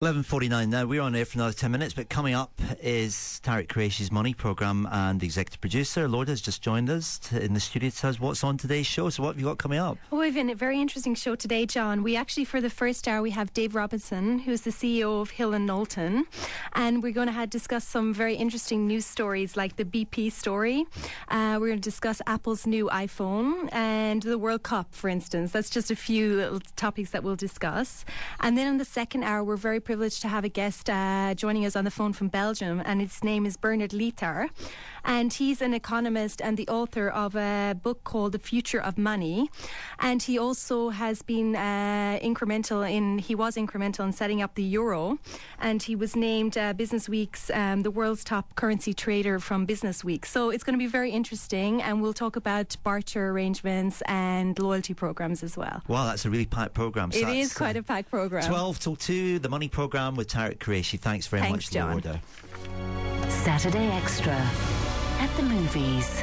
11:49 now. We're on air for another 10 minutes, but coming up is Tariq Qureshi's Money Programme and the executive producer. Lorda's just joined us in the studio to tell us what's on today's show. So what have you got coming up? Well, we have a very interesting show today, John. We actually, for the first hour, we have Dave Robinson, who's the CEO of Hill & Knowlton, and we're going to discuss some very interesting news stories like the BP story. We're going to discuss Apple's new iPhone and the World Cup, for instance. That's just a few little topics that we'll discuss. And then in the second hour, we're very privileged to have a guest joining us on the phone from Belgium, and his name is Bernard Lietaer, and he's an economist and the author of a book called The Future of Money, and he also has been incremental in setting up the euro, and he was named Business Week's the world's top currency trader from Business Week. So it's going to be very interesting, and we'll talk about barter arrangements and loyalty programs as well. Wow, that's a really packed programme. So it is quite a packed programme. 12 till 2, the Money Programme with Tariq Qureshi. Thanks very much, John. Lorda. Saturday Extra at the movies.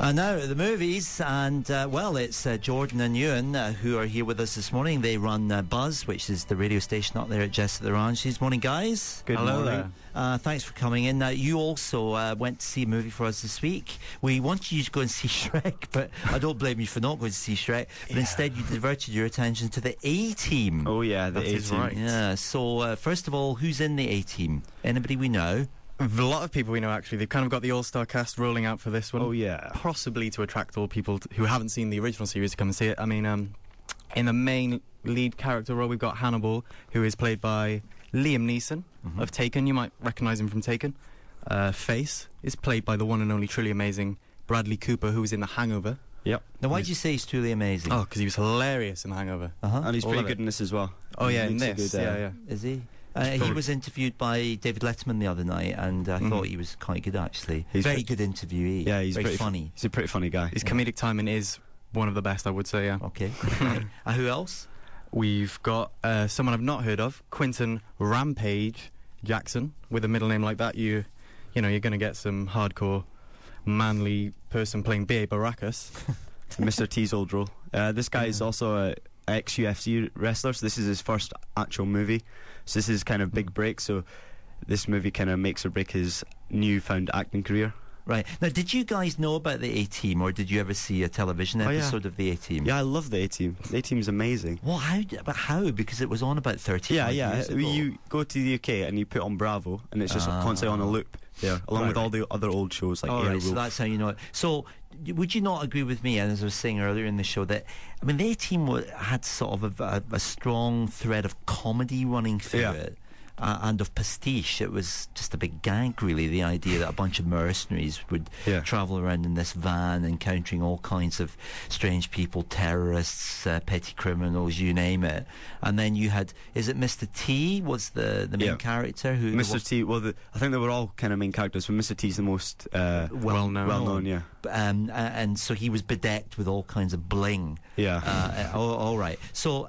Now at the movies, and it's Jordan and Ewan who are here with us this morning. They run Buzz, which is the radio station up there at Jess at the Ranches. Morning, guys. Good morning. Thanks for coming in. Now, you also went to see a movie for us this week. We wanted you to go and see Shrek, but I don't blame you for not going to see Shrek. But instead, you diverted your attention to the A-Team. Oh yeah, the A-Team. Right. Yeah. So first of all, who's in the A-Team? Anybody we know? A lot of people we know, actually. They've kind of got the all-star cast rolling out for this one. Oh, yeah. Possibly to attract all people who haven't seen the original series to come and see it. I mean, in the main lead character role, we've got Hannibal, who is played by Liam Neeson of Taken. You might recognise him from Taken. Face is played by the one and only truly amazing Bradley Cooper, who was in The Hangover. Yep. Now, why did you say he's truly amazing? Oh, because he was hilarious in The Hangover. And he's pretty good in this as well. Oh, yeah, in this. Yeah. Is he? He was interviewed by David Letterman the other night, and I thought he was quite good, actually. He's very good interviewee. Yeah, he's very funny. He's a pretty funny guy. His comedic timing is one of the best, I would say, yeah. Okay. Who else? We've got someone I've not heard of, Quentin Rampage Jackson. With a middle name like that, you're going to get some hardcore, manly person playing B.A. Baracus. Mr. T's old role. This guy is also a ex-UFC wrestler, so this is his first actual movie. So this is kind of big break, so this movie kind of makes or break his newfound acting career. Right. Now, did you guys know about the A-Team, or did you ever see a television episode of the A-Team? Yeah, I love the A-Team. The A-Team's amazing. Well, how? Because it was on about 35 years ago. You go to the UK and you put on Bravo, and it's just constantly on a loop there, along with all the other old shows like Airwolf. So that's how you know it. So, would you not agree with me, and as I was saying earlier in the show, that, I mean, the A-Team had sort of a strong thread of comedy running through it? And of pastiche. It was just a big gag, really, the idea that a bunch of mercenaries would travel around in this van, encountering all kinds of strange people, terrorists, petty criminals, you name it. And then you had, is it Mr. T was the main character? Who Mr. T, I think they were all kind of main characters, but Mr. T's the most well-known, yeah. And so he was bedecked with all kinds of bling. Yeah. All right. So,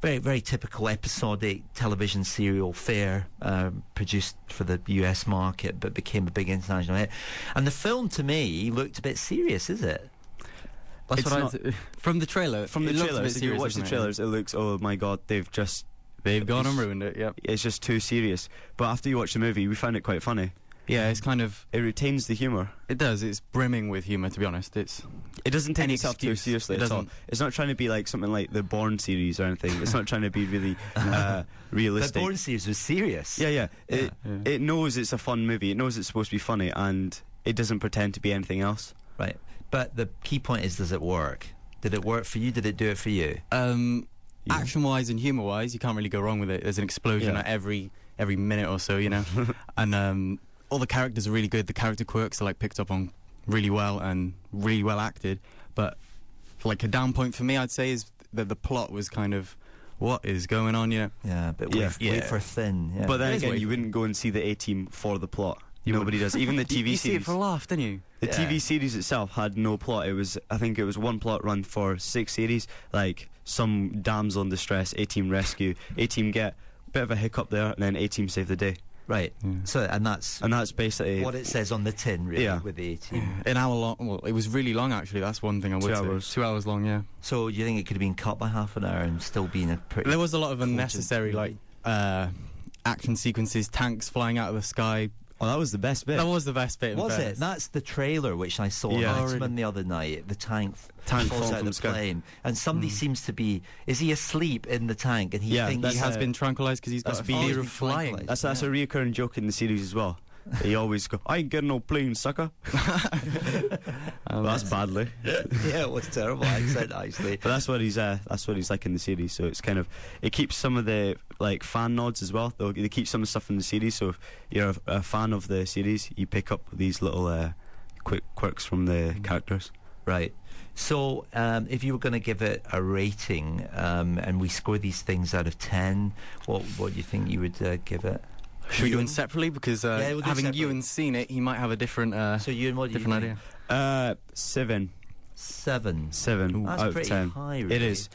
very, very typical episodic television serial fare, produced for the US market, but became a big international hit. And the film, to me, looked a bit serious, is it? That's from the trailer. From the trailers, if you watch the trailers, it looks, oh my god, they've gone and ruined it. Yep. It's just too serious. But after you watch the movie, we found it quite funny. Yeah, it's kind of... It retains the humour. It does. It's brimming with humour, to be honest. It doesn't take itself too seriously at all. It's not trying to be like something like the Bourne series or anything. It's not trying to be really realistic. The Bourne series was serious. Yeah. It knows it's a fun movie. It knows it's supposed to be funny, and it doesn't pretend to be anything else. Right. But the key point is, does it work? Did it work for you? Did it do it for you? Action-wise and humour-wise, you can't really go wrong with it. There's an explosion at every minute or so, and all the characters are really good. The character quirks are picked up on really well and really well acted. But a down point for me, I'd say, is that the plot was kind of, what is going on? Yeah, but wafer thin. Yeah. But then again, you wouldn't go and see the A-Team for the plot. Nobody does. Even the TV series. You see it for a laugh, didn't you? The TV series itself had no plot. I think it was one plot run for 6 series. Like some damsel in distress, A-Team rescue, A-Team get a bit of a hiccup there, and then A-Team save the day. Right. So, and that's basically what it says on the tin, really, with the 18. An hour long. Well, it was really long, actually. That's one thing I would 2 say. hours. 2 hours long, yeah. So you think it could have been cut by half an hour and still been a pretty... There was a lot of cogent unnecessary, movie? action sequences, tanks flying out of the sky. Oh, that was the best bit. That was the best bit. Was it? That's the trailer which I saw Yeah. on Oh, X-Men the other night. The tank Tank falls falls out from of the sky. the plane, and somebody seems to be. Is he asleep in the tank? And he Yeah, thinks He has been tranquilized because he's got that's a fear fear of of flying. flying. That's a recurring joke in the series as well. He always go, I ain't getting no plane, sucker. Well, that's badly. yeah, it was terrible accent actually. But that's what he's like in the series. So it's kind of, it keeps some of the like fan nods as well. They keep some of the stuff in the series. So if you're a fan of the series, you pick up these little quick quirks from the characters. Right. So, if you were going to give it a rating, and we score these things out of 10, what do you think you would give it? Should we do it separately? Because we'll do having separately. Ewan seen it, he might have a different So, Ewan, what do you different think? idea. 7 7. out That's of pretty 10. high, really. It is.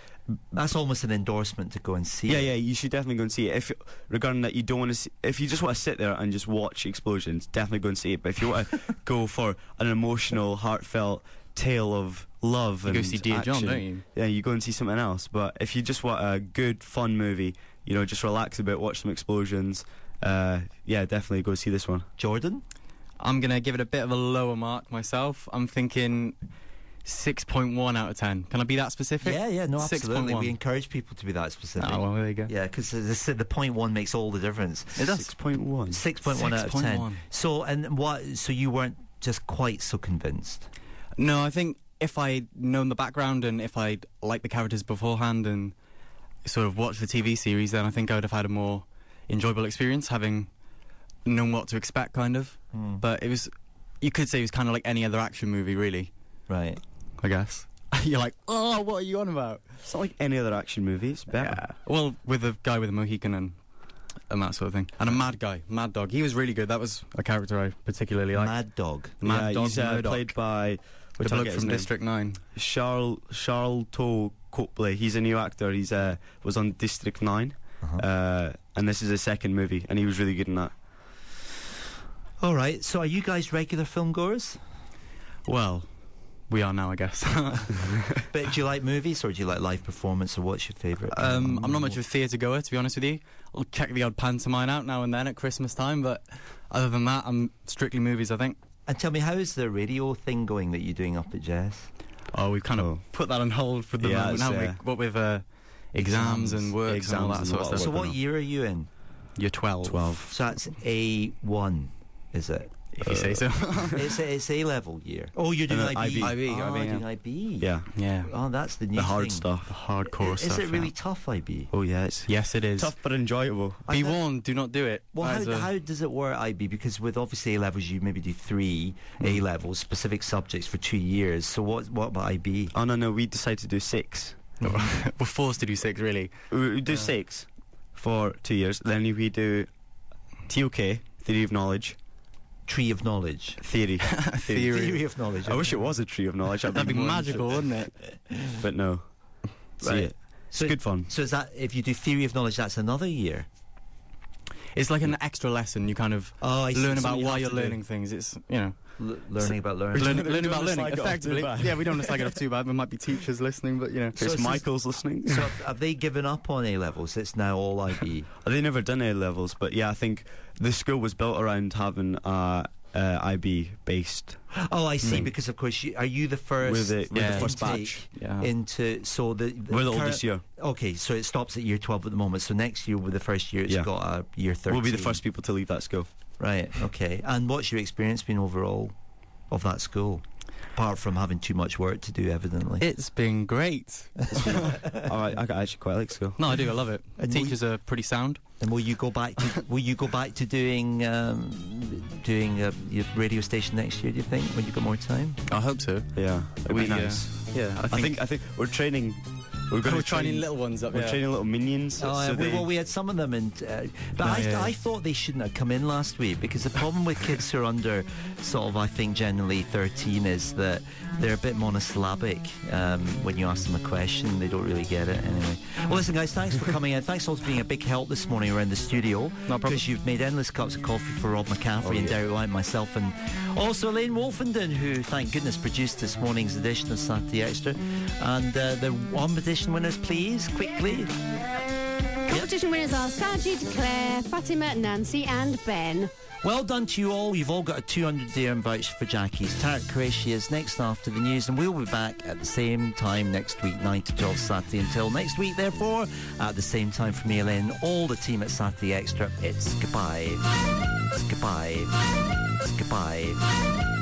That's almost an endorsement to go and see. Yeah, it. yeah, you should definitely go and see it. If regarding that, you don't want to see, if you just want to sit there and just watch explosions, definitely go and see it. But if you want to go for an emotional, heartfelt tale of love You and go see Dear John, action, don't you? yeah, you go and see something else. But if you just want a good, fun movie, just relax a bit, watch some explosions. Yeah, definitely go see this one. Jordan? I'm going to give it a bit of a lower mark myself. I'm thinking 6.1 out of 10. Can I be that specific? Yeah, no, absolutely. 6.1. We encourage people to be that specific. Oh, well, there you go. Yeah, because the point one makes all the difference. It does. 6.1. 6.1 out of 10. 6.1. So you weren't just quite so convinced? No, I think if I'd known the background and if I'd liked the characters beforehand and sort of watched the TV series, then I think I would have had a more enjoyable experience, having known what to expect, kind of. But you could say it was kind of like any other action movie, really, Right. I guess. You're like, oh, what are you on about? It's not like any other action movie. It's better. Yeah. Well, with the guy with the Mohican and that sort of thing. And a mad guy, Mad Dog. He was really good. That was a character I particularly liked. Mad Dog. Mad Dog he's Murdoch. played by The which I'll bloke get his from name. District 9. Charlton Copley. He's a new actor. He's was on District 9, and this is his second movie, and he was really good in that. All right. So are you guys regular film goers? Well, we are now, I guess. But do you like movies or do you like live performance, or what's your favourite? I'm not much of a theatre goer, to be honest with you. I'll check the odd pantomime out now and then at Christmas time, but other than that, I'm strictly movies, I think. And tell me, how is the radio thing going that you're doing up at Jess? Oh, we've kind of put that on hold for the Yeah, moment, haven't we? it's, What with exams and work and all that and sort of a lot of stuff. So work. what year are you in? You're 12. 12. So that's A1, is it? If you say so. It's A-level year. Oh, you're doing And IB. IB. Oh, IB, doing yeah. IB. Yeah, Yeah. Oh, that's the new the hard thing. stuff. The hardcore Is stuff. it really yeah. tough, IB? Oh yeah, it's Yes, it is. tough but enjoyable. Be warned, do not do it. Well, That is a- how does it work, IB? Because with obviously A-levels, you maybe do 3 A-levels, specific subjects for 2 years. So what about IB? Oh no, we decided to do 6. We're forced to do 6, really. We do 6 for 2 years. Then we do TOK, Theory of Knowledge. Tree of Knowledge. Theory. Theory of Knowledge. I wish it was a Tree of Knowledge. That'd be more magical, wouldn't it? interesting. But no. See Right. it. It's So- good fun. So is that, if you do Theory of Knowledge, that's another year? It's like an extra lesson. You kind of Oh, I see. learn So about you why have you're to do. learning things. It's, learning about learning. learn don't about wanna learning, slag it off too effectively. bad. Yeah, we don't want to slag it off too bad. There might be teachers listening, but, So Chris it's Michael's listening. So have they given up on A-levels? It's now all IB. They never done A levels, but yeah, I think the school was built around having IB based Oh, I see. Thing. Because of course, are you the first? with the Yeah. first intake batch. Yeah. into so the We're the current- oldest year. Okay, so it stops at year 12 at the moment. So next year, with the first year, it's Yeah. got a year 13. We'll be the first people to leave that school. Right. Okay. And what's your experience been overall of that school, apart from having too much work to do, evidently? It's been great. I actually quite like school. No, I do. I love it. The And teachers are pretty sound. And will you go back to doing your radio station next year? Do you think, when you got more time? I hope so. Yeah, it'd be nice. Yeah, I think we're training We're going We're to training little ones up We're there. training little minions. We had some of them, but I thought they shouldn't have come in last week, because the problem with kids who are under sort of, I think, generally 13 is that they're a bit monosyllabic. When you ask them a question, they don't really get it. Anyway, well, listen, guys, thanks for coming in. Thanks also for being a big help this morning around the studio. No problem. Because you've made endless cups of coffee for Rob McCaffrey and Derek White and myself, and also Elaine Wolfenden, who, thank goodness, produced this morning's edition of Saturday Extra. And the competition winners, please, quickly. Competition winners are Sajid, Claire, Fatima, Nancy and Ben. Well done to you all. You've all got a 200 dirham voucher for Jackie's. Tarek Qureshi is next after the news, and we'll be back at the same time next week, 9 to 12 Saturday. Until next week, therefore, at the same time from me, Elaine, all the team at Saturday Extra, it's goodbye. It's goodbye. It's goodbye.